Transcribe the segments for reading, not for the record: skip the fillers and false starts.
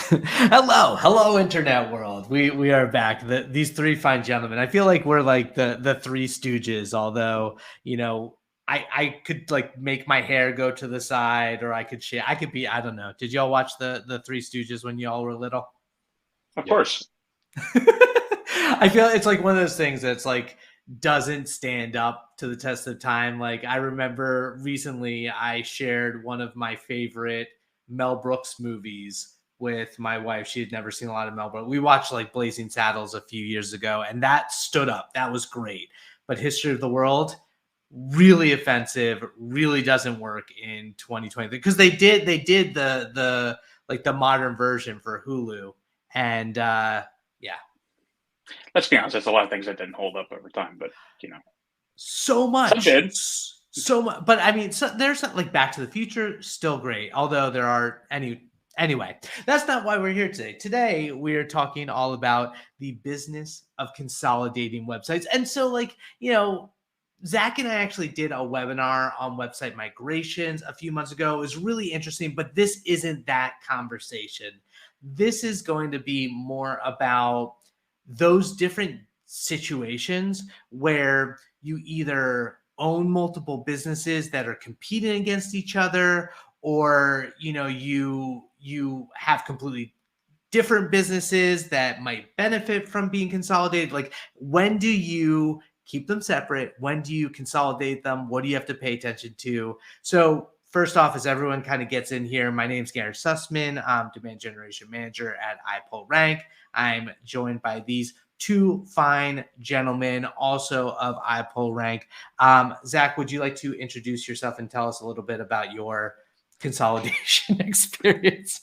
Hello, internet world. We are back. These three fine gentlemen. I feel like we're like the Three Stooges. Although I could like make my hair go to the side, or I could share. I could be. I don't know. Did y'all watch the Three Stooges when y'all were little? Of Yes. course. I feel it's like one of those things that's like doesn't stand up to the test of time. Like I remember recently I shared one of my favorite Mel Brooks movies with my wife. She had never seen a lot of Mel Brooks. We watched like Blazing Saddles a few years ago and that stood up. That was great. But History of the World, really offensive, really doesn't work in 2020 because they did the like the modern version for Hulu and yeah, Let's be honest, there's a lot of things that didn't hold up over time, but you know, so some much, did. so much. But I mean, there's like Back to the Future, still great. Although there are anyway, that's not why we're here today. Today we are talking all about the business of consolidating websites, and so Zach and I actually did a webinar on website migrations a few months ago. It was really interesting, but this isn't that conversation. This is going to be more about those different situations where you either own multiple businesses that are competing against each other, or you have completely different businesses that might benefit from being consolidated. Like, when do you keep them separate? When do you consolidate them? What do you have to pay attention to? So first off, as everyone kind of gets in here, my name's Gary Sussman. I'm demand generation manager at iPullRank. I'm joined by these two fine gentlemen, also of iPullRank. Zach, would you like to introduce yourself and tell us a little bit about your consolidation experience?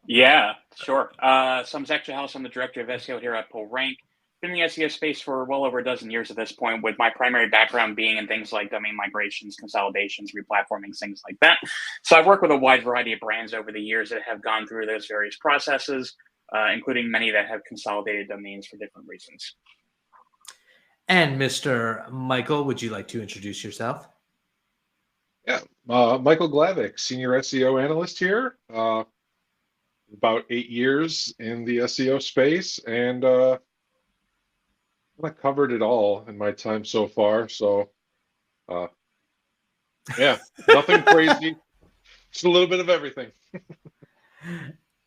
Yeah, sure. So I'm Zach House. I'm the director of SEO here at iPullRank. Been in the SEO space for well over a dozen years at this point, with my primary background being in things like domain migrations, consolidations, replatforming, things like that. So I've worked with a wide variety of brands over the years that have gone through those various processes, including many that have consolidated domains for different reasons. And Mr. Michael, would you like to introduce yourself? Yeah. Michael Glavick, senior SEO analyst here. About 8 years in the SEO space, and I covered it all in my time so far. So, uh, yeah, nothing crazy, just a little bit of everything.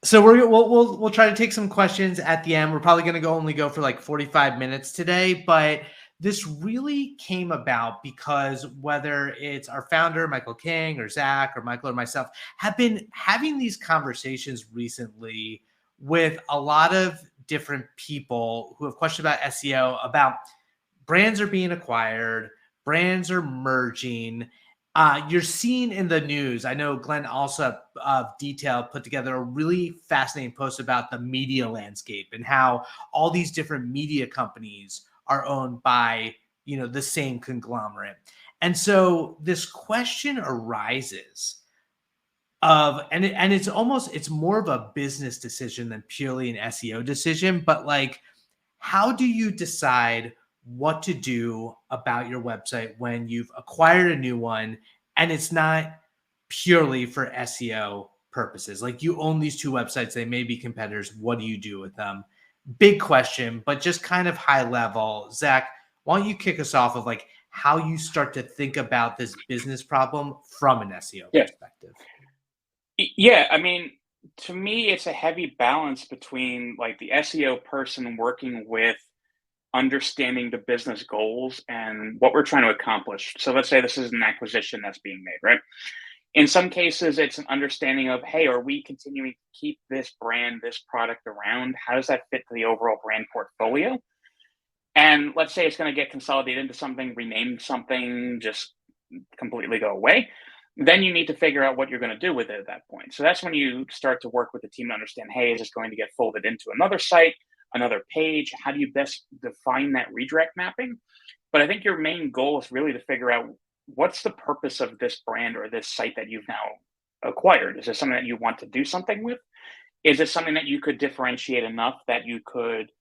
So we'll try to take some questions at the end. We're probably going to only go for like 45 minutes today, but this really came about because whether it's our founder Michael King or Zach or Michael or myself have been having these conversations recently with a lot of different people who have questions about SEO, about brands are being acquired, brands are merging. You're seeing in the news. I know Glenn also of Detail put together a really fascinating post about the media landscape and how all these different media companies are owned by the same conglomerate. And so this question arises and it's more of a business decision than purely an SEO decision, but like, how do you decide what to do about your website when you've acquired a new one and it's not purely for SEO purposes? Like, you own these two websites, they may be competitors. What do you do with them? Big question, but just kind of high level. Zach, why don't you kick us off of like how you start to think about this business problem from an SEO Yeah. perspective? Yeah, I mean, to me, it's a heavy balance between like the SEO person working with understanding the business goals and what we're trying to accomplish. So let's say this is an acquisition that's being made, right? In some cases, it's an understanding of, hey, are we continuing to keep this brand, this product around? How does that fit to the overall brand portfolio? And let's say it's going to get consolidated into something, renamed something, just completely go away. Then you need to figure out what you're going to do with it at that point. So that's when you start to work with the team to understand, hey, is this going to get folded into another site, another page? How do you best define that redirect mapping? But I think your main goal is really to figure out what's the purpose of this brand or this site that you've now acquired. Is this something that you want to do something with? Is it something that you could differentiate enough that you could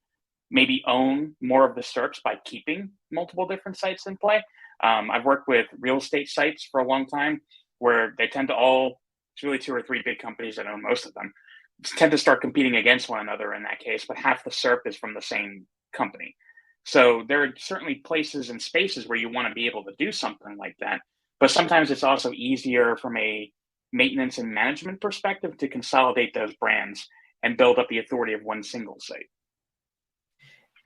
maybe own more of the SERPs by keeping multiple different sites in play? I've worked with real estate sites for a long time where they tend to all, it's really two or three big companies that own most of them. tend to start competing against one another in that case, but half the SERP is from the same company. So there are certainly places and spaces where you want to be able to do something like that. But sometimes it's also easier from a maintenance and management perspective to consolidate those brands and build up the authority of one single site.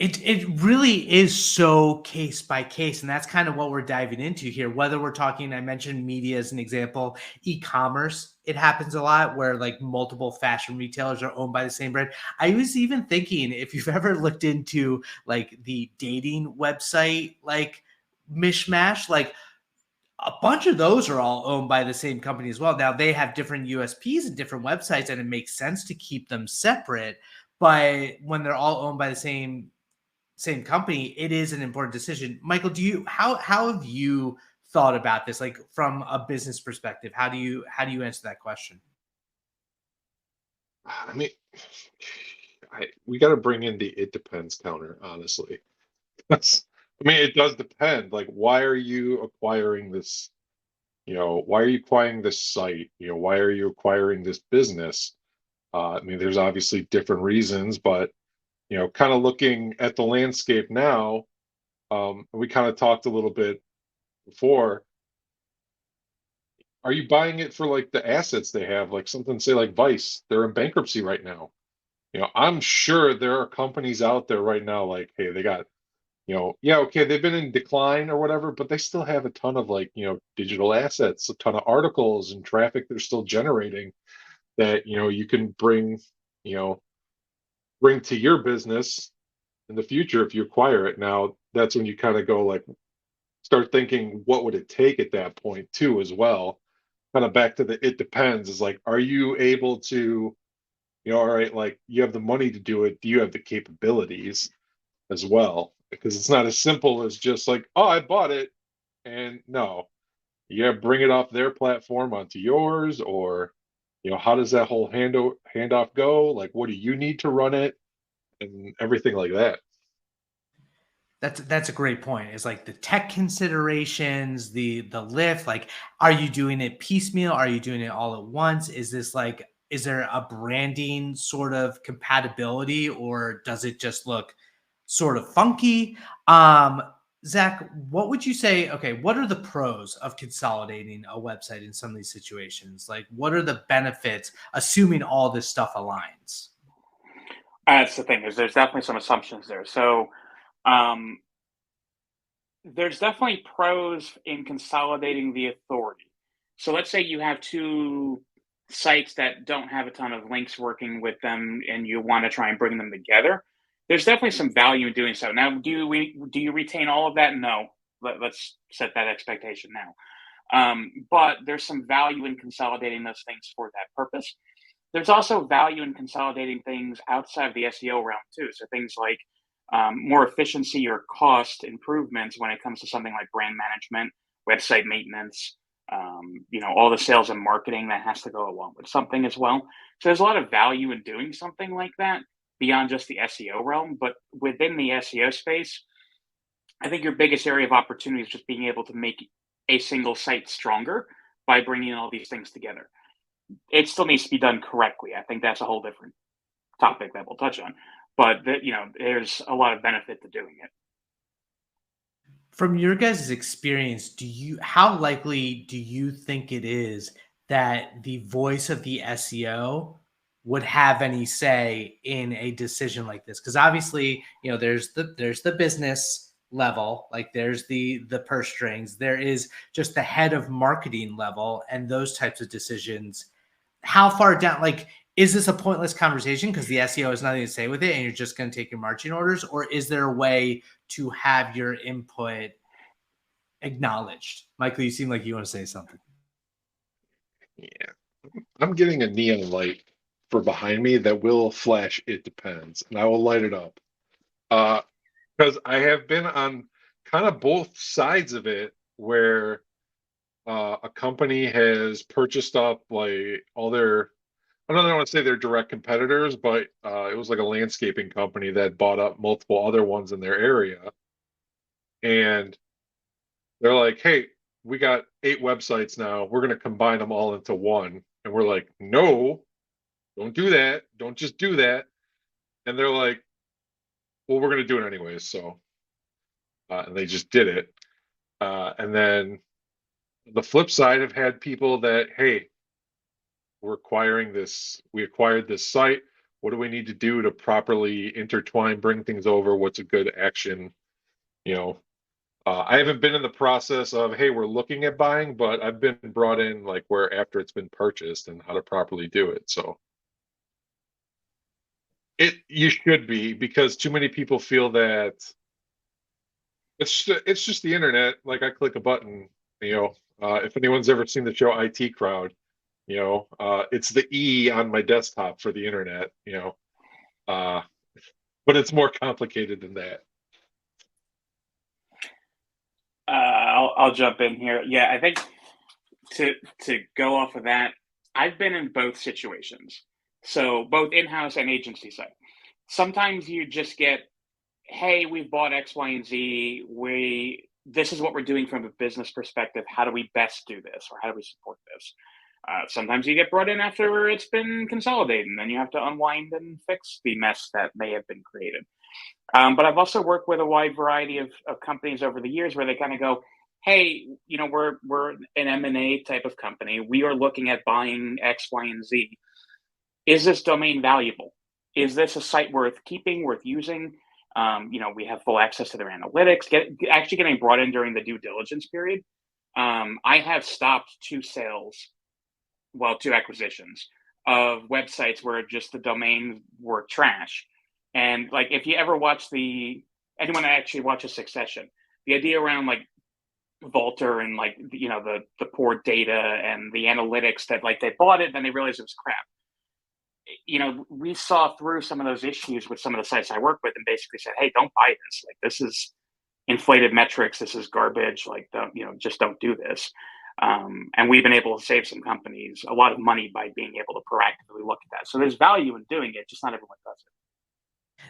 It really is so case by case, and that's kind of what we're diving into here. Whether we're talking, I mentioned media as an example, e-commerce, it happens a lot where like multiple fashion retailers are owned by the same brand. I was even thinking if you've ever looked into like the dating website, like Mishmash, like a bunch of those are all owned by the same company as well. Now they have different USPs and different websites, and it makes sense to keep them separate. But when they're all owned by the same company, it is an important decision. Michael, do you how have you thought about this, like from a business perspective? How do you answer that question? I mean, we got to bring in the it depends counter, honestly. That's, I mean, it does depend. Like, why are you acquiring this? Why are you acquiring this site? Why are you acquiring this business? I mean, there's obviously different reasons, but kind of looking at the landscape now, we kind of talked a little bit before. Are you buying it for like the assets they have, like something say like Vice? They're in bankruptcy right now. I'm sure there are companies out there right now like, hey, they got, yeah, okay, they've been in decline or whatever, but they still have a ton of like, digital assets, a ton of articles and traffic they're still generating that, you can you know, bring to your business in the future if you acquire it. Now, that's when you kind of go like, start thinking, what would it take at that point too, as well? Kind of back to the it depends is like, are you able to, all right, like you have the money to do it. Do you have the capabilities as well? Because it's not as simple as just like, oh, I bought it. And no, you gotta bring it off their platform onto yours, or how does that whole handoff go? Like, what do you need to run it, and everything like that. That's a great point. It's like the tech considerations, the lift, like are you doing it piecemeal? Are you doing it all at once? Is there a branding sort of compatibility, or does it just look sort of funky? Um Zach, what would you say? Okay, what are the pros of consolidating a website in some of these situations? Like what are the benefits assuming all this stuff aligns? That's the thing is there's definitely some assumptions there. So um, there's definitely pros in consolidating the authority. So let's say you have two sites that don't have a ton of links working with them, and you want to try and bring them together. There's definitely some value in doing so. Now, do you retain all of that? No. Let's set that expectation now. But there's some value in consolidating those things for that purpose. There's also value in consolidating things outside of the SEO realm too. So things like more efficiency or cost improvements when it comes to something like brand management, website maintenance, all the sales and marketing that has to go along with something as well. So there's a lot of value in doing something like that beyond just the SEO realm. But within the SEO space, I think your biggest area of opportunity is just being able to make a single site stronger by bringing all these things together. It still needs to be done correctly. I think that's a whole different topic that we'll touch on. But there's a lot of benefit to doing it. From your guys' experience, how likely do you think it is that the voice of the SEO would have any say in a decision like this? Because obviously, there's the business level, like there's the purse strings, there is just the head of marketing level, and those types of decisions. How far down, like, is this a pointless conversation because the SEO has nothing to say with it and you're just going to take your marching orders? Or is there a way to have your input acknowledged? Michael, you seem like you want to say something. Yeah, I'm getting a neon light for behind me that will flash. It depends, and I will light it up. Uh, because I have been on kind of both sides of it, where a company has purchased up like all their, I don't want to say they're direct competitors, but it was like a landscaping company that bought up multiple other ones in their area. And they're like, hey, we got 8 websites now. We're going to combine them all into one. And we're like, no, don't do that. Don't just do that. And they're like, well, we're going to do it anyways. So, and they just did it. And then the flip side have had people that, hey, we're acquiring this, we acquired this site. What do we need to do to properly intertwine, bring things over? What's a good action? You know, I haven't been in the process of, hey, we're looking at buying, but I've been brought in like where after it's been purchased and how to properly do it. So you should be, because too many people feel that it's just the internet. Like I click a button, you know. If anyone's ever seen the show IT Crowd, you know, it's the E on my desktop for the internet, you know. Uh, but it's more complicated than that. I'll jump in here. Yeah, I think to go off of that, I've been in both situations. So both in-house and agency side. Sometimes you just get, hey, we've bought X, Y, and Z. This is what we're doing from a business perspective. How do we best do this, or how do we support this? Sometimes you get brought in after it's been consolidated, and then you have to unwind and fix the mess that may have been created. But I've also worked with a wide variety of companies over the years where they kind of go, hey, you know, we're an M&A type of company. We are looking at buying X, Y, and Z. Is this domain valuable? Is this a site worth keeping, worth using? You know, we have full access to their analytics. Actually getting brought in during the due diligence period. I have stopped two acquisitions of websites where just the domains were trash. And like, if you ever anyone that actually watches Succession, the idea around like Volter and like, you know, the poor data and the analytics that like they bought it, then they realized it was crap. You know, we saw through some of those issues with some of the sites I work with and basically said, hey, don't buy this. Like, this is inflated metrics. This is garbage. Like, just don't do this. And we've been able to save some companies a lot of money by being able to proactively look at that. So there's value in doing it, just not everyone does it.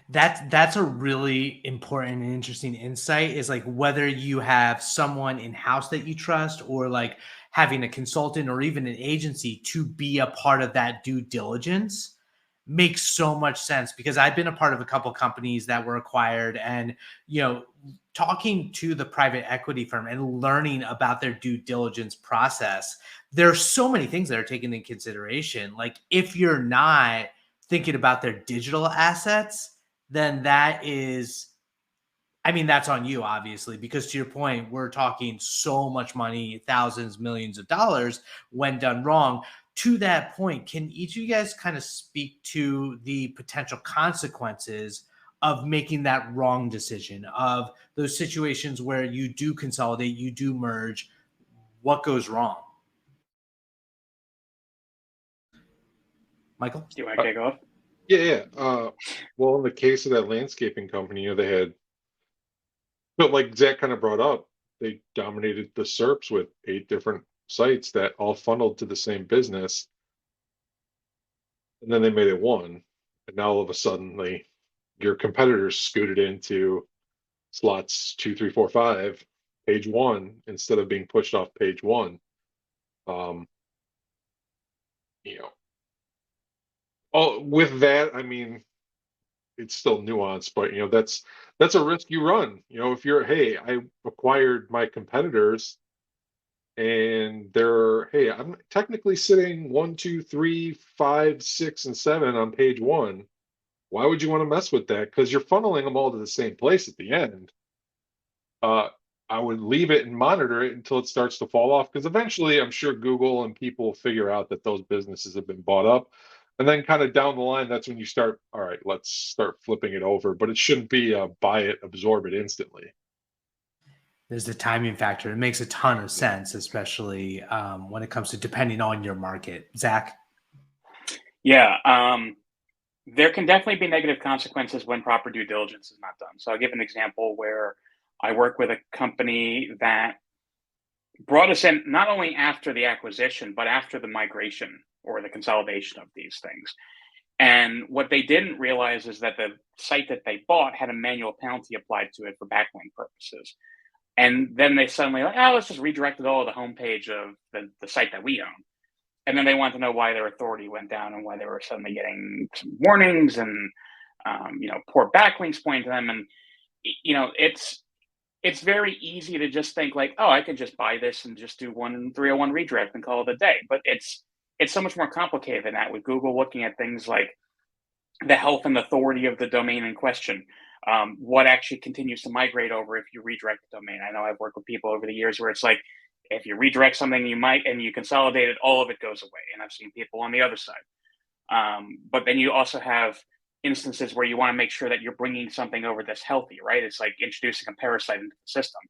That's a really important and interesting insight, is like whether you have someone in house that you trust, or like having a consultant or even an agency to be a part of that due diligence makes so much sense, because I've been a part of a couple companies that were acquired, and you know, talking to the private equity firm and learning about their due diligence process, there's so many things that are taken into consideration. Like, if you're not thinking about their digital assets, then that is, I mean, that's on you, obviously, because to your point, we're talking so much money, thousands, millions of dollars when done wrong. To that point, can each of you guys kind of speak to the potential consequences of making that wrong decision, of those situations where you do consolidate, you do merge? What goes wrong? Michael? Do you want to kick off? Yeah. Well, in the case of that landscaping company, you know, they had, but like Zach kind of brought up, they dominated the SERPs with 8 different sites that all funneled to the same business. And then they made it one. And now all of a sudden, your competitors scooted into slots 2, 3, 4, 5, page 1, instead of being pushed off page 1. Um, you know, with that, I mean, it's still nuanced, but you know, that's a risk you run. You know, if you're, hey, I acquired my competitors and they're, hey, I'm technically sitting 1, 2, 3, 5, 6, and 7 on page 1. Why would you want to mess with that? Because you're funneling them all to the same place at the end. I would leave it and monitor it until it starts to fall off, because eventually I'm sure Google and people will figure out that those businesses have been bought up. And then kind of down the line, that's when you start, all right, let's start flipping it over. But it shouldn't be a buy it, absorb it instantly. There's the timing factor. It makes a ton of sense, especially when it comes to depending on your market. Zach? Yeah. There can definitely be negative consequences when proper due diligence is not done. So I'll give an example where I work with a company that brought us in not only after the acquisition, but after the migration or the consolidation of these things. And what they didn't realize is that the site that they bought had a manual penalty applied to it for backlink purposes. And then they suddenly like, oh, let's just redirect it all to the homepage of the site that we own. and then they want to know why their authority went down and why they were suddenly getting some warnings and poor backlinks pointing to them. And it's very easy to just think like, oh, I could just buy this and just do one 301 redirect and call it a day. But it's so much more complicated than that, with Google looking at things like the health and authority of the domain in question. What actually continues to migrate over if you redirect the domain? I know I've worked with people over the years where it's like, if you redirect something, and you consolidate it, all of it goes away. And I've seen people on the other side. But then you also have instances where you want to make sure that you're bringing something over that's healthy, right? It's like introducing a parasite into the system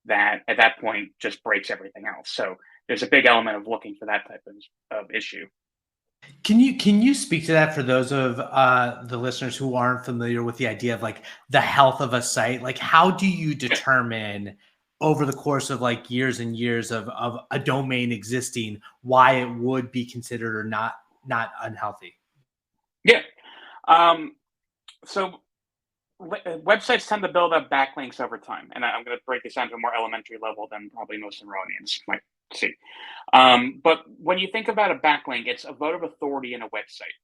that at that point just breaks everything else. So there's a big element of looking for that type of issue. Can you speak to that for those of the listeners who aren't familiar with the idea of like the health of a site? Like, how do you determine over the course of like years and years of a domain existing why it would be considered or not unhealthy? Yeah. So websites tend to build up backlinks over time, and I'm going to break this down to a more elementary level than probably most Iranians might see. But when you think about a backlink, it's a vote of authority in a website.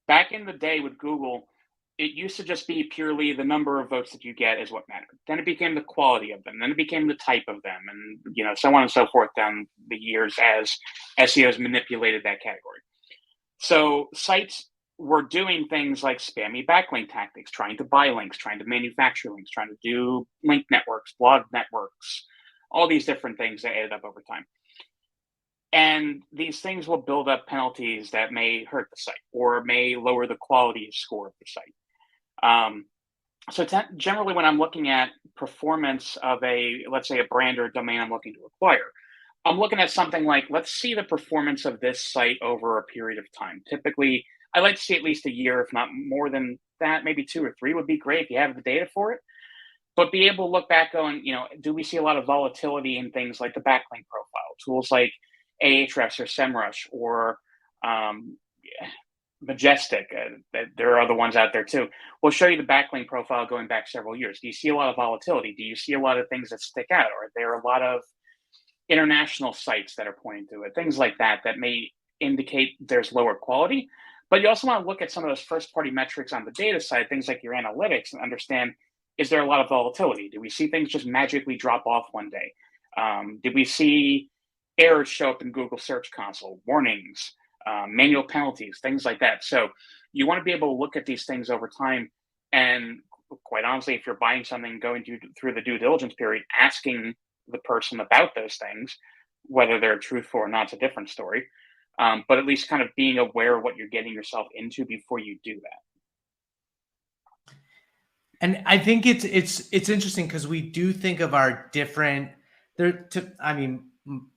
Back in the day with Google, it used to just be purely the number of votes that you get is what mattered. Then it became the quality of them. Then it became the type of them, and so on and so forth down the years as SEOs manipulated that category. So sites were doing things like spammy backlink tactics, trying to buy links, trying to manufacture links, trying to do link networks, blog networks, all these different things that added up over time. And these things will build up penalties that may hurt the site or may lower the quality score of the site. So generally, when I'm looking at performance of let's say a brand or a domain I'm looking to acquire, I'm looking at something like, let's see the performance of this site over a period of time. Typically, I like to see at least a year, if not more than that. Maybe 2 or 3 would be great if you have the data for it. But be able to look back on, do we see a lot of volatility in things like the backlink profile, tools like Ahrefs or SEMrush or Majestic? There are other ones out there too. We'll show you the backlink profile going back several years. Do you see a lot of volatility? Do you see a lot of things that stick out? Or are there a lot of international sites that are pointing to it? Things like that may indicate there's lower quality. But you also want to look at some of those first-party metrics on the data side, things like your analytics, and understand, is there a lot of volatility? Do we see things just magically drop off one day? Did we see errors show up in Google Search Console, warnings, manual penalties, things like that? So you want to be able to look at these things over time. And quite honestly, if you're buying something, going through the due diligence period, asking the person about those things, whether they're truthful or not, it's a different story. But at least kind of being aware of what you're getting yourself into before you do that. And I think it's interesting because we do think of our different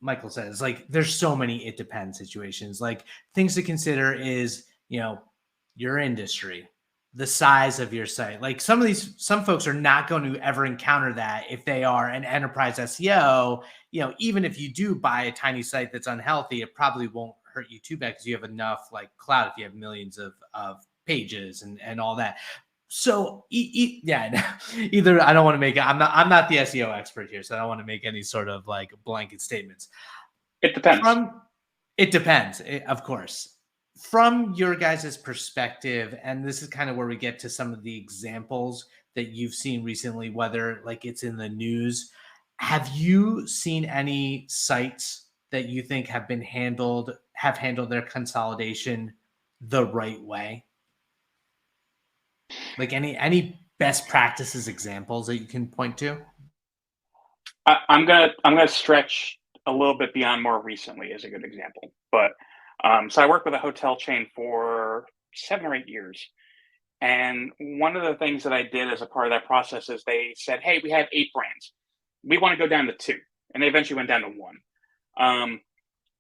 Michael says like there's so many it depends situations. Like things to consider is your industry, the size of your site. Like some folks are not going to ever encounter that if they are an enterprise SEO. Even if you do buy a tiny site that's unhealthy, it probably won't hurt you too bad because you have enough like cloud if you have millions of pages and all that. So yeah, either I don't want to make it. I'm not the SEO expert here, so I don't want to make any sort of like blanket statements. It depends. It depends, of course. From your guys' perspective, and this is kind of where we get to some of the examples that you've seen recently, whether like it's in the news. Have you seen any sites that you think have handled their consolidation the right way? Like any best practices examples that you can point to? I'm gonna stretch a little bit beyond more recently as a good example. But so I worked with a hotel chain for 7 or 8 years. And one of the things that I did as a part of that process is they said, hey, we have 8 brands. We want to go down to 2. And they eventually went down to 1.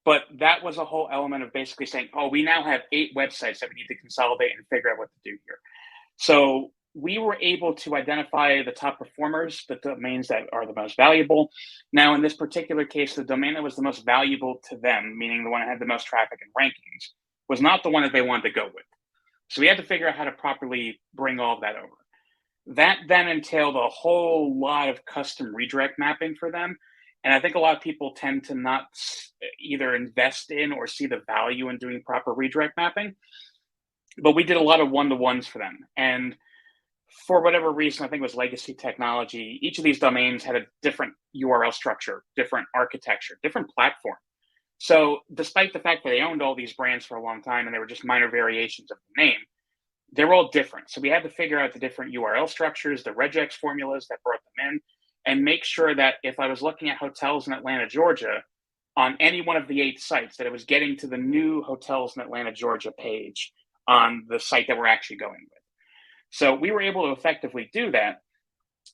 But that was a whole element of basically saying, oh, we now have 8 websites that we need to consolidate and figure out what to do here. So we were able to identify the top performers, the domains that are the most valuable. Now, in this particular case, the domain that was the most valuable to them, meaning the one that had the most traffic and rankings, was not the one that they wanted to go with. So we had to figure out how to properly bring all of that over. That then entailed a whole lot of custom redirect mapping for them And I think a lot of people tend to not either invest in or see the value in doing proper redirect mapping. But we did a lot of one-to-ones for them. And for whatever reason, I think it was legacy technology, each of these domains had a different URL structure, different architecture, different platform. So despite the fact that they owned all these brands for a long time and they were just minor variations of the name, they were all different. So we had to figure out the different URL structures, the regex formulas that brought them in, and make sure that if I was looking at hotels in Atlanta, Georgia, on any one of the 8 sites, that it was getting to the new hotels in Atlanta, Georgia page on the site that we're actually going with. So we were able to effectively do that.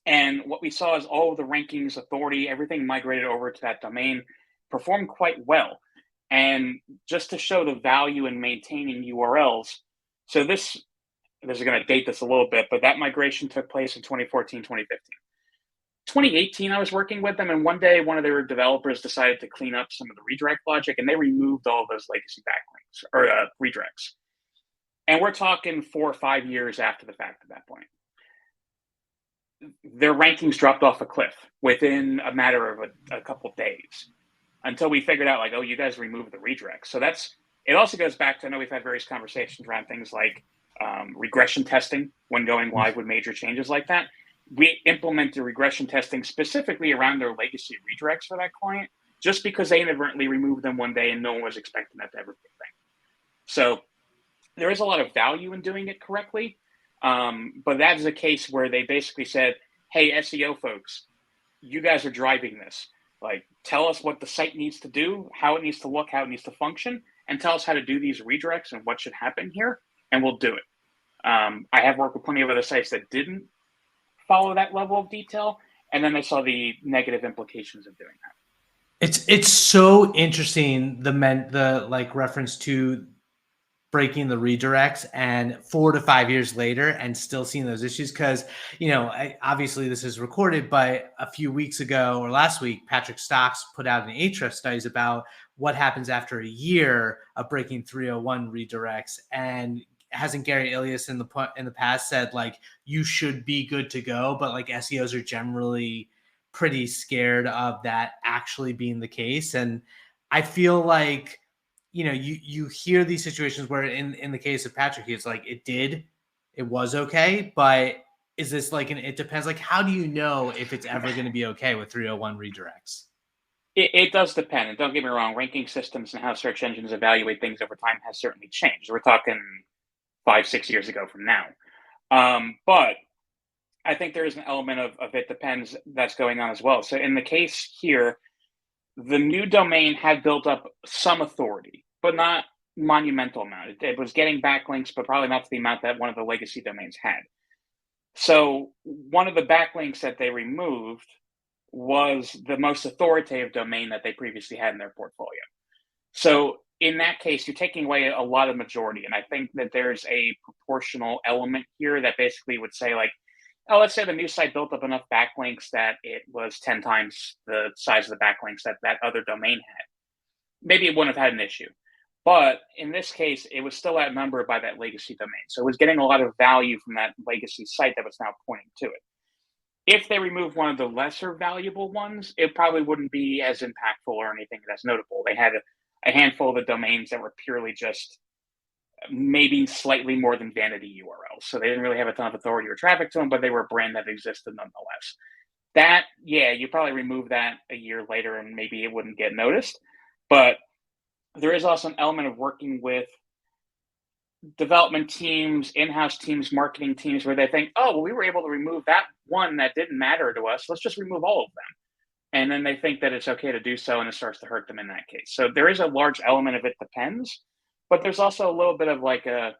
And what we saw is all of the rankings, authority, everything migrated over to that domain, performed quite well. And just to show the value in maintaining URLs, so this is going to date this a little bit, but that migration took place in 2014, 2015. 2018, I was working with them, and one day one of their developers decided to clean up some of the redirect logic, and they removed all of those legacy backlinks or redirects. And we're talking 4 or 5 years after the fact at that point. Their rankings dropped off a cliff within a matter of a couple of days until we figured out, like, oh, you guys removed the redirects. So it also goes back to, I know we've had various conversations around things like regression testing when going live with major changes like that. We implemented regression testing specifically around their legacy redirects for that client, just because they inadvertently removed them one day and no one was expecting that to ever be a thing. So there is a lot of value in doing it correctly. But that is a case where they basically said, hey, SEO folks, you guys are driving this. Like, tell us what the site needs to do, how it needs to look, how it needs to function, and tell us how to do these redirects and what should happen here, and we'll do it. I have worked with plenty of other sites that didn't follow that level of detail, and then they saw the negative implications of doing that. It's so interesting, the like reference to breaking the redirects and 4 to 5 years later and still seeing those issues. Because, obviously this is recorded, but a few weeks ago or last week, Patrick Stocks put out an Ahrefs studies about what happens after a year of breaking 301 redirects. And hasn't Gary Ilias in the past said, like, you should be good to go, but like SEOs are generally pretty scared of that actually being the case. And I feel like, you hear these situations where in the case of Patrick, it's like, it was okay, but is this like it depends, like, how do you know if it's ever going to be okay with 301 redirects? It does depend. And don't get me wrong, ranking systems and how search engines evaluate things over time has certainly changed. We're talking 5-6 years ago from now. But I think there is an element of it depends that's going on as well. So in the case here, the new domain had built up some authority, but not monumental amount. It was getting backlinks, but probably not to the amount that one of the legacy domains had. So one of the backlinks that they removed was the most authoritative domain that they previously had in their portfolio. So in that case, you're taking away a lot of majority. And I think that there's a proportional element here that basically would say, like, oh, let's say the new site built up enough backlinks that it was 10 times the size of the backlinks that other domain had. Maybe it wouldn't have had an issue. But in this case, it was still outnumbered by that legacy domain. So it was getting a lot of value from that legacy site that was now pointing to it. If they remove one of the lesser valuable ones, it probably wouldn't be as impactful or anything that's notable. They had a handful of the domains that were purely just maybe slightly more than vanity URLs. So they didn't really have a ton of authority or traffic to them, but they were a brand that existed nonetheless. That, yeah, you probably remove that a year later and maybe it wouldn't get noticed. But there is also an element of working with development teams, in-house teams, marketing teams, where they think, oh, well, we were able to remove that one that didn't matter to us. Let's just remove all of them. And then they think that it's okay to do so, and it starts to hurt them in that case. So there is a large element of it depends, but there's also a little bit of like a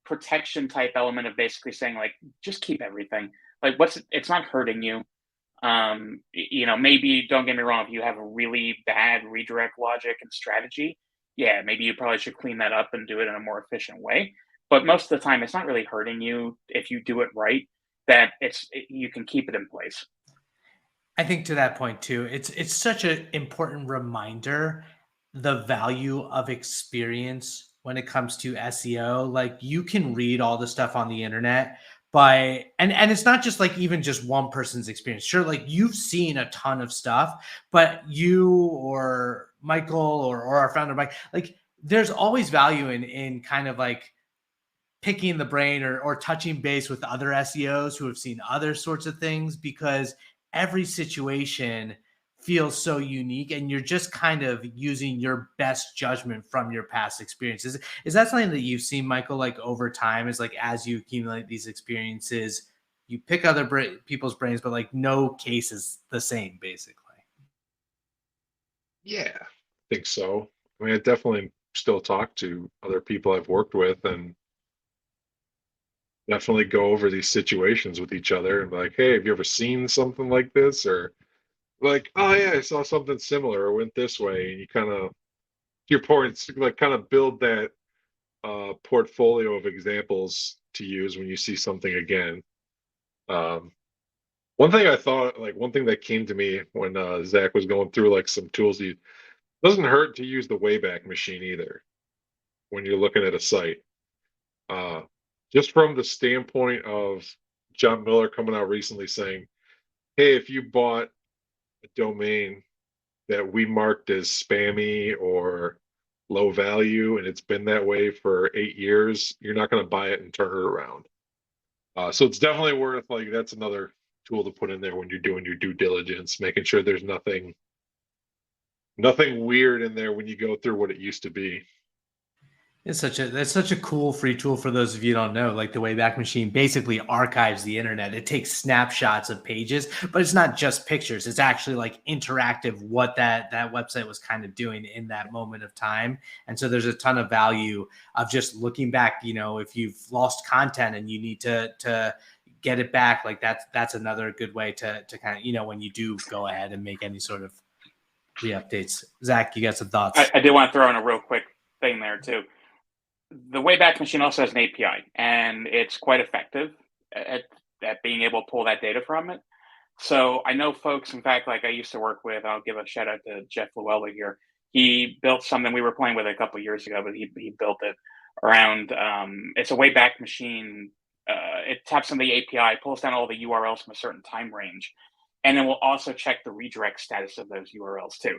protection type element of basically saying, like, just keep everything. Like, it's not hurting you. Maybe, don't get me wrong, if you have a really bad redirect logic and strategy, yeah, maybe you probably should clean that up and do it in a more efficient way. But most of the time, it's not really hurting you if you do it right, that you can keep it in place. I think to that point too, it's such an important reminder, the value of experience when it comes to SEO. Like, you can read all the stuff on the internet, But and it's not just like even just one person's experience. Sure, like you've seen a ton of stuff, but you or Michael or our founder Mike, like there's always value in kind of like picking the brain or touching base with other SEOs who have seen other sorts of things, because every situation feels so unique and you're just kind of using your best judgment from your past experiences. Is that something that you've seen, Michael, like over time, is like as you accumulate these experiences, you pick other people's brains, but like no case is the same basically? Yeah, I think so. I mean, I definitely still talk to other people I've worked with and definitely go over these situations with each other and be like, hey, have you ever seen something like this? Or like, oh yeah, I saw something similar or went this way. And you kind of, to your point, like kind of build that portfolio of examples to use when you see something again. Um, One thing I thought, like one thing that came to me when Zach was going through like some tools, he doesn't hurt to use the Wayback Machine either when you're looking at a site. Uh, just from the standpoint of John Miller coming out recently saying, hey, if you bought a domain that we marked as spammy or low value and it's been that way for 8 years, you're not going to buy it and turn it around. So it's definitely worth, like, that's another tool to put in there when you're doing your due diligence, making sure there's nothing weird in there when you go through what it used to be. That's such a cool free tool for those of you who don't know. Like the Wayback Machine basically archives the internet. It takes snapshots of pages, but it's not just pictures. It's actually like interactive what that website was kind of doing in that moment of time. And so there's a ton of value of just looking back. You know, if you've lost content and you need to get it back, like that's another good way to kind of, you know, when you do go ahead and make any sort of re-updates. Zach, you got some thoughts? I did want to throw in a real quick thing there too. The Wayback Machine also has an API, and it's quite effective at being able to pull that data from it. So I know folks, in fact, like I used to work with, I'll give a shout out to Jeff Llewellyn here. He built something we were playing with a couple of years ago, but he built it around, it's a Wayback Machine. It taps on the API, pulls down all the URLs from a certain time range, and then we'll also check the redirect status of those URLs too.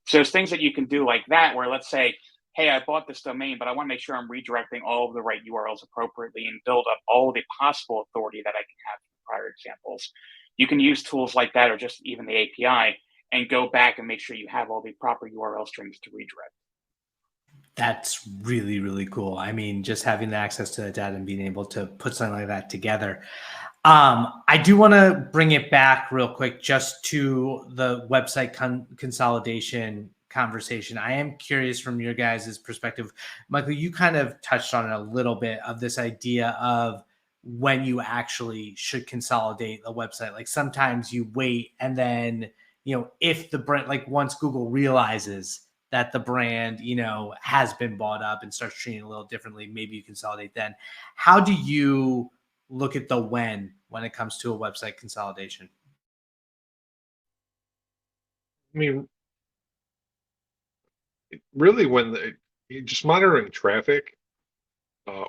So there's things that you can do like that, where let's say, hey, I bought this domain, but I want to make sure I'm redirecting all of the right URLs appropriately and build up all the possible authority that I can have from prior examples. You can use tools like that or just even the API and go back and make sure you have all the proper URL strings to redirect. That's really, really cool. I mean, just having the access to the data and being able to put something like that together. I do want to bring it back real quick just to the website consolidation conversation. I am curious from your guys' perspective. Michael, you kind of touched on it a little bit of this idea of when you actually should consolidate the website. Like sometimes you wait and then, you know, if the brand, like once Google realizes that the brand, you know, has been bought up and starts treating it a little differently, maybe you consolidate then. How do you look at the when it comes to a website consolidation? I mean, really, just monitoring traffic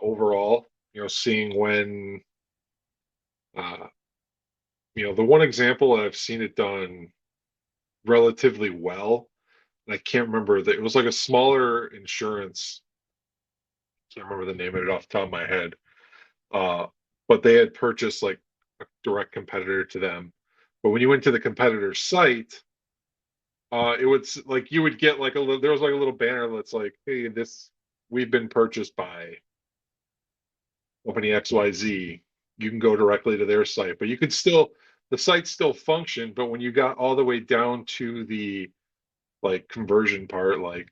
overall, seeing when, uh, the one example I've seen it done relatively well, and I can't remember that it was like a smaller insurance. Can't remember the name of it off the top of my head. Uh, but they had purchased like a direct competitor to them. But when you went to the competitor's site, it would like you would get like a little. There was like a little banner that's like, "Hey, we've been purchased by company XYZ." You can go directly to their site, but you could still the site still function. But when you got all the way down to the like conversion part, like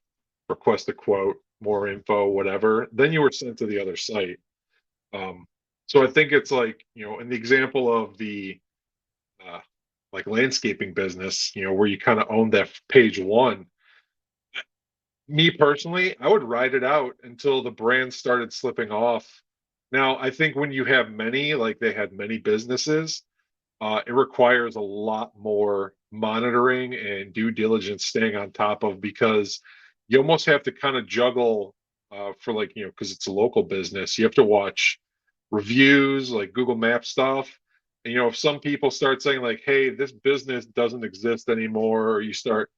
request a quote, more info, whatever, then you were sent to the other site. Um, so I think it's like, in the example of the uh, like landscaping business, where you kind of own that page one. Me personally, I would ride it out until the brand started slipping off. Now, I think when you have many, like they had many businesses, it requires a lot more monitoring and due diligence staying on top of, because you almost have to kind of juggle for like, because it's a local business, you have to watch reviews, like Google Map stuff. And, if some people start saying like, "Hey, this business doesn't exist anymore," or you start,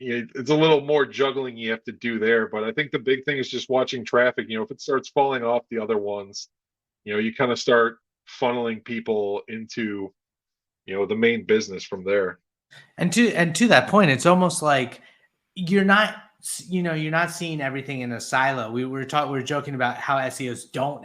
it's a little more juggling you have to do there. But I think the big thing is just watching traffic. If it starts falling off the other ones, you kind of start funneling people into, the main business from there. And to that point, it's almost like you're not you're not seeing everything in a silo. We were joking about how SEOs don't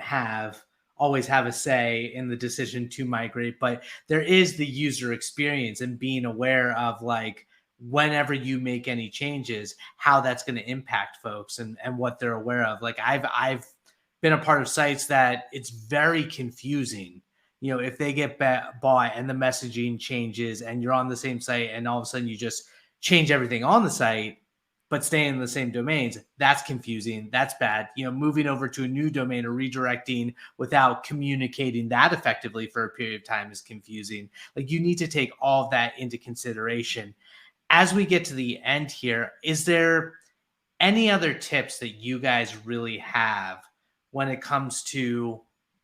always have a say in the decision to migrate, but there is the user experience and being aware of like whenever you make any changes, how that's going to impact folks and what they're aware of. Like I've been a part of sites that it's very confusing. If they get bought and the messaging changes and you're on the same site and all of a sudden you just change everything on the site but stay in the same domains, that's confusing. That's bad. Moving over to a new domain or redirecting without communicating that effectively for a period of time is confusing. Like you need to take all of that into consideration. As we get to the end here, is there any other tips that you guys really have when it comes to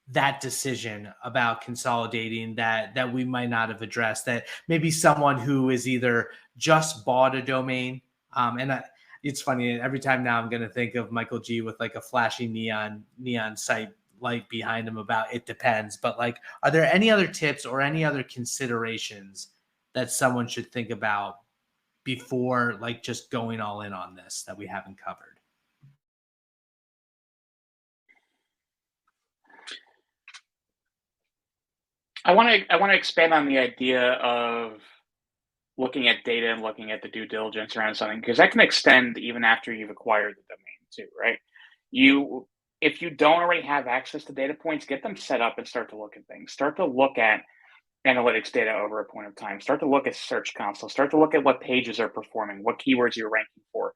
that decision about consolidating that we might not have addressed, that maybe someone who is either just bought a domain, it's funny, every time now I'm going to think of Michael G with like a flashing neon site light behind him about it depends, but like, are there any other tips or any other considerations that someone should think about before like just going all in on this that we haven't covered? I want to expand on the idea of looking at data and looking at the due diligence around something, because that can extend even after you've acquired the domain too, right? You If you don't already have access to data points, get them set up and start to look at things. Start to look at analytics data over a point of time. Start to look at search console. Start to look at what pages are performing, what keywords you're ranking for.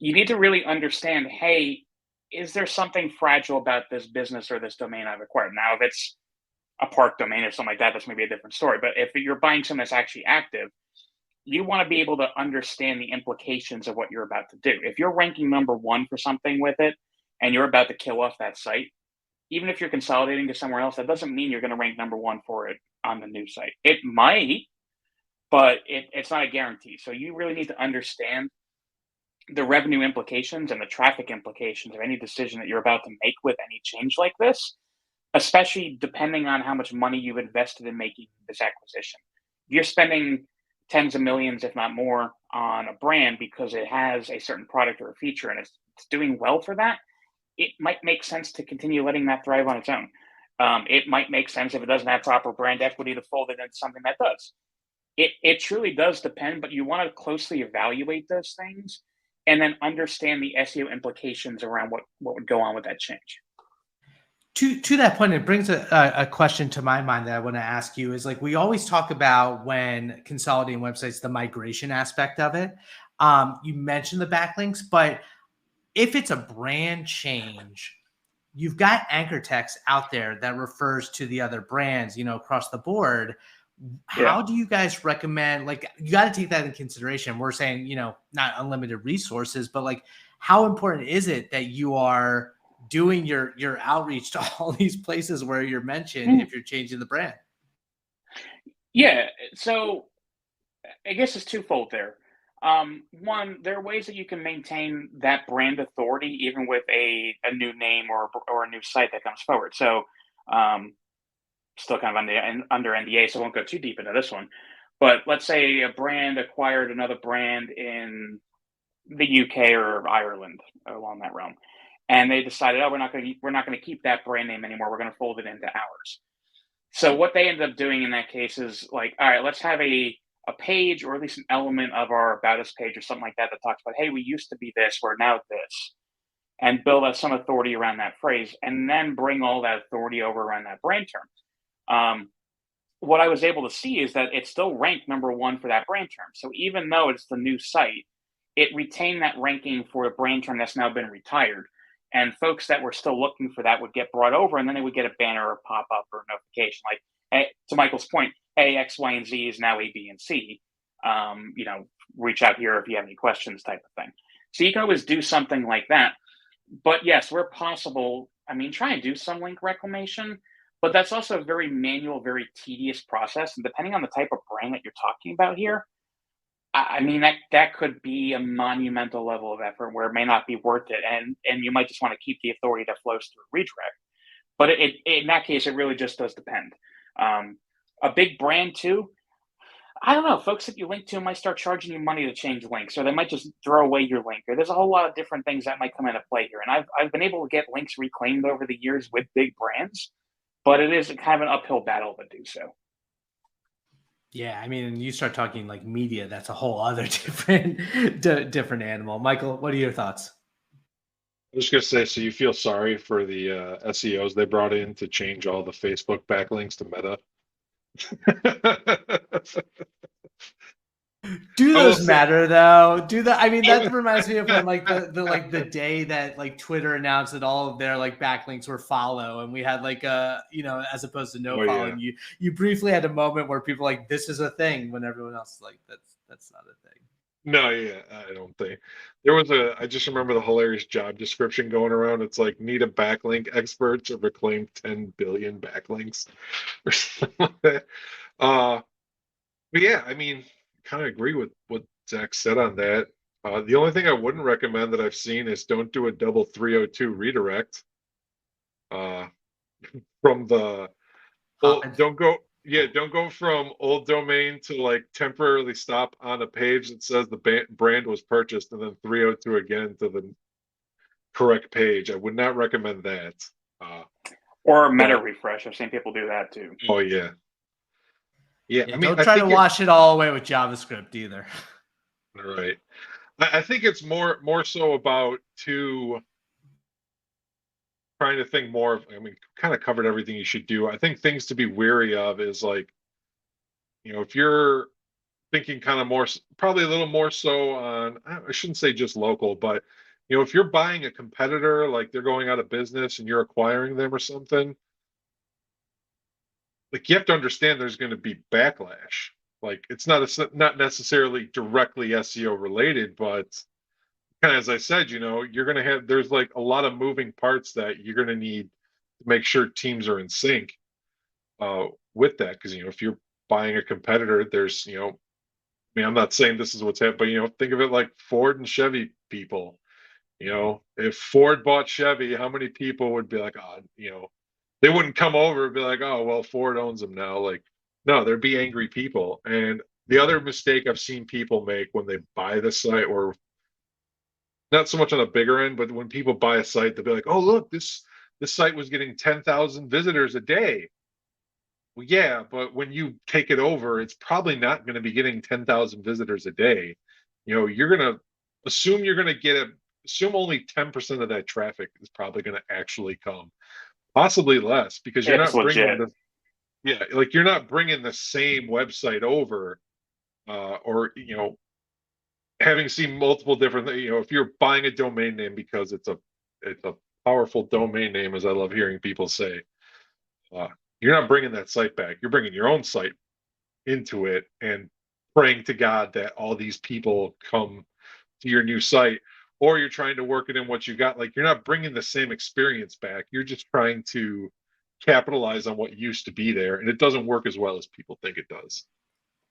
You need to really understand, hey, is there something fragile about this business or this domain I've acquired? Now, if it's a park domain or something like that, that's maybe a different story. But if you're buying something that's actually active, you want to be able to understand the implications of what you're about to do. If you're ranking number one for something with it and you're about to kill off that site, even if you're consolidating to somewhere else, that doesn't mean you're going to rank number one for it on the new site. It might, but it's not a guarantee. So you really need to understand the revenue implications and the traffic implications of any decision that you're about to make with any change like this, especially depending on how much money you've invested in making this acquisition. If you're spending tens of millions, if not more, on a brand because it has a certain product or a feature and it's doing well for that, it might make sense to continue letting that thrive on its own. It might make sense if it doesn't have proper brand equity to fold it into something that does. It truly does depend, but you want to closely evaluate those things and then understand the SEO implications around what would go on with that change. To that point, it brings a question to my mind that I want to ask you is like, we always talk about when consolidating websites, the migration aspect of it. You mentioned the backlinks, but if it's a brand change, you've got anchor text out there that refers to the other brands, across the board. How do you guys recommend, like, you got to take that into consideration. We're saying, not unlimited resources, but like, how important is it that you are doing your outreach to all these places where you're mentioned if you're changing the brand? Yeah. So I guess it's twofold there. One, there are ways that you can maintain that brand authority even with a new name or a new site that comes forward. So, still kind of under NDA, so I won't go too deep into this one. But let's say a brand acquired another brand in the UK or Ireland along that realm, and they decided, oh, we're not going to keep that brand name anymore. We're going to fold it into ours. So what they ended up doing in that case is like, all right, let's have a page or at least an element of our about us page or something like that that talks about, hey, we used to be this, we're now this, and build up some authority around that phrase, and then bring all that authority over around that brand term. What I was able to see is that it still ranked number one for that brand term. So even though it's the new site, it retained that ranking for a brand term that's now been retired. And folks that were still looking for that would get brought over, and then they would get a banner or pop up or a notification like, hey, to Michael's point, hey, X, Y, and Z is now A, B, and C. Reach out here if you have any questions, type of thing. So you can always do something like that. But yes, where possible, I mean, try and do some link reclamation, but that's also a very manual, very tedious process. And depending on the type of brand that you're talking about here, I mean that could be a monumental level of effort where it may not be worth it, and you might just want to keep the authority that flows through redirect. But in that case, it really just does depend. Um, a big brand too, I don't know. Folks that you link to might start charging you money to change links, or they might just throw away your link. Or there's a whole lot of different things that might come into play here. And I've been able to get links reclaimed over the years with big brands, but it is kind of an uphill battle to do so. Yeah, I mean, you start talking like media, that's a whole other different animal. Michael, what are your thoughts? I was just gonna say, so you feel sorry for the SEOs they brought in to change all the Facebook backlinks to Meta? Do I will those say, matter though? I mean, I that will- reminds me of when like the day that like Twitter announced that all of their like backlinks were follow, and we had like as opposed to no oh follow, yeah, and you briefly had a moment where people like this is a thing when everyone else is like that's not a thing. no, yeah, I don't think there was a. I just remember the hilarious job description going around. It's like need a backlink expert to reclaim 10 billion backlinks or something like that. Uh, but yeah, I mean, kind of agree with what Zach said on that. The only thing I wouldn't recommend that I've seen is don't do a double 302 redirect. Uh, from the Hopping. don't go, yeah, don't go from old domain to like temporarily stop on a page that says the brand was purchased and then 302 again to the correct page. I would not recommend that. Uh, Or meta but refresh. I've seen people do that too. oh yeah, yeah. Yeah, I mean, don't I try to think it wash it all away with JavaScript either. right. I think it's more so about to trying to think more of. I mean, kind of covered everything you should do. I think things to be wary of is like, if you're thinking kind of more, probably a little more so on, I shouldn't say just local, but if you're buying a competitor, like they're going out of business and you're acquiring them or something, like you have to understand there's going to be backlash. Like it's not necessarily directly SEO related, but kind of as I said, you're going to have there's like a lot of moving parts that you're going to need to make sure teams are in sync uh, with that. Because if you're buying a competitor, there's I mean, I'm not saying this is what's happening, but think of it like Ford and Chevy people. If Ford bought Chevy, how many people would be like, oh, they wouldn't come over and be like, oh, well, Ford owns them now. Like, no, there'd be angry people. And the other mistake I've seen people make when they buy the site, or not so much on a bigger end, but when people buy a site, they'll be like, oh, look, this site was getting 10,000 visitors a day. Well, yeah, but when you take it over, it's probably not going to be getting 10,000 visitors a day. You're going to assume only 10% of that traffic is probably going to actually come, possibly less, because you're It's not bringing legit. yeah, like you're not bringing the same website over, or, having seen multiple different, if you're buying a domain name because it's a powerful domain name, as I love hearing people say, uh, you're not bringing that site back. You're bringing your own site into it and praying to God that all these people come to your new site, or you're trying to work it in what you got. Like you're not bringing the same experience back. You're just trying to capitalize on what used to be there, and it doesn't work as well as people think it does.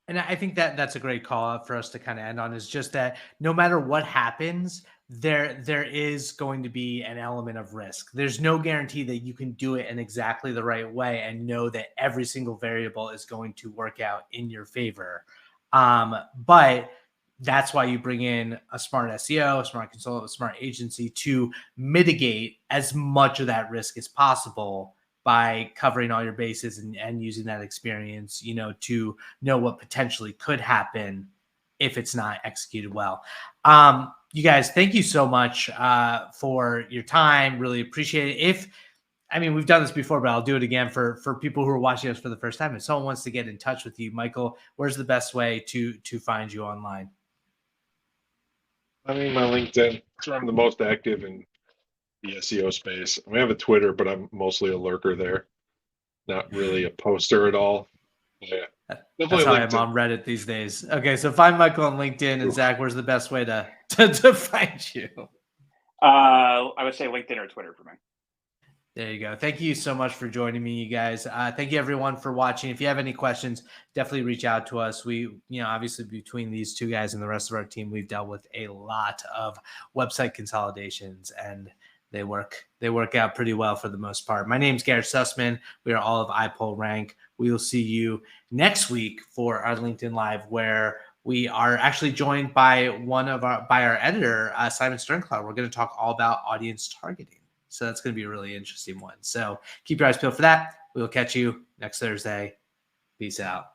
And I think that that's a great call out for us to kind of end on is just that no matter what happens, there is going to be an element of risk. There's no guarantee that you can do it in exactly the right way and know that every single variable is going to work out in your favor. But that's why you bring in a smart SEO, a smart consultant, a smart agency to mitigate as much of that risk as possible by covering all your bases and using that experience, to know what potentially could happen if it's not executed well. You guys, thank you so much for your time. Really appreciate it. We've done this before, but I'll do it again for people who are watching us for the first time. If someone wants to get in touch with you, Michael, where's the best way to find you online? I mean, my LinkedIn, it's where I'm the most active in the SEO space. I have a Twitter, but I'm mostly a lurker there, not really a poster at all. Yeah, That's definitely how I am LinkedIn. on Reddit these days. Okay, so find Michael on LinkedIn, and Oof. Zach, where's the best way to find you? I would say LinkedIn or Twitter for me. There you go. Thank you so much for joining me, you guys. Thank you everyone for watching. If you have any questions, definitely reach out to us. We, obviously between these two guys and the rest of our team, we've dealt with a lot of website consolidations, and they work out pretty well for the most part. My name's Garrett Sussman. We are all of iPullRank. We will see you next week for our LinkedIn Live, where we are actually joined by our editor, Simon Sterncloud. We're going to talk all about audience targeting. So that's going to be a really interesting one. So keep your eyes peeled for that. We will catch you next Thursday. Peace out.